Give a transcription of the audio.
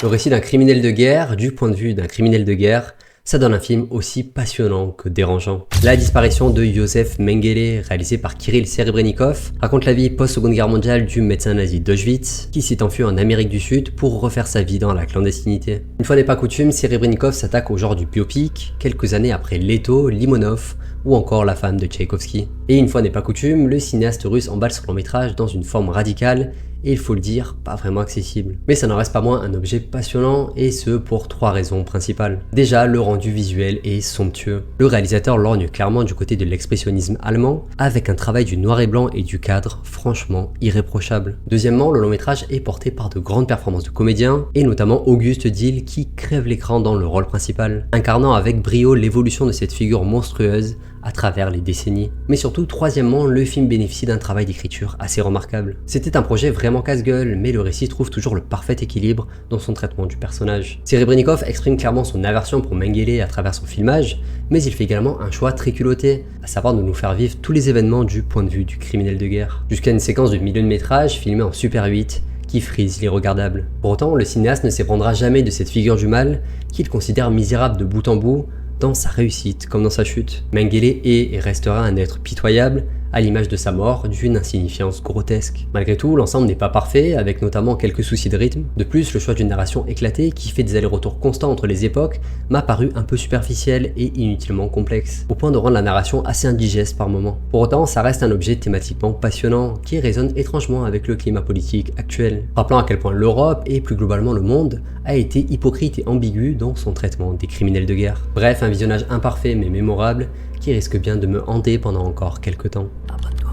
Le récit d'un criminel de guerre, du point de vue d'un criminel de guerre, ça donne un film aussi passionnant que dérangeant. La disparition de Josef Mengele, réalisé par Kirill Serebrennikov, raconte la vie post-seconde guerre mondiale du médecin nazi d'Auschwitz, qui s'est enfui en Amérique du Sud pour refaire sa vie dans la clandestinité. Une fois n'est pas coutume, Serebrennikov s'attaque au genre du biopic, quelques années après Leto, Limonov, ou encore La femme de Tchaïkovski. Et une fois n'est pas coutume, le cinéaste russe emballe son long métrage dans une forme radicale, et il faut le dire, pas vraiment accessible. Mais ça n'en reste pas moins un objet passionnant, et ce pour trois raisons principales. Déjà, le rendu visuel est somptueux. Le réalisateur lorgne clairement du côté de l'expressionnisme allemand, avec un travail du noir et blanc et du cadre franchement irréprochable. Deuxièmement, le long métrage est porté par de grandes performances de comédiens, et notamment Auguste Diehl qui crève l'écran dans le rôle principal, incarnant avec brio l'évolution de cette figure monstrueuse à travers les décennies. Mais surtout, troisièmement, le film bénéficie d'un travail d'écriture assez remarquable. C'était un projet vraiment casse-gueule, mais le récit trouve toujours le parfait équilibre dans son traitement du personnage. Serebrennikov exprime clairement son aversion pour Mengele à travers son filmage, mais il fait également un choix très culotté, à savoir de nous faire vivre tous les événements du point de vue du criminel de guerre. Jusqu'à une séquence de milieu de métrage filmée en Super 8, qui frise l'irregardable. Pour autant, le cinéaste ne s'ébranlera jamais de cette figure du mal, qu'il considère misérable de bout en bout, dans sa réussite comme dans sa chute. Mengele est et restera un être pitoyable, à l'image de sa mort, d'une insignifiance grotesque. Malgré tout, l'ensemble n'est pas parfait, avec notamment quelques soucis de rythme. De plus, le choix d'une narration éclatée, qui fait des allers-retours constants entre les époques, m'a paru un peu superficiel et inutilement complexe, au point de rendre la narration assez indigeste par moments. Pour autant, ça reste un objet thématiquement passionnant, qui résonne étrangement avec le climat politique actuel, rappelant à quel point l'Europe, et plus globalement le monde, a été hypocrite et ambigu dans son traitement des criminels de guerre. Bref, un visionnage imparfait mais mémorable, qui risque bien de me hanter pendant encore quelques temps. Abonne-toi.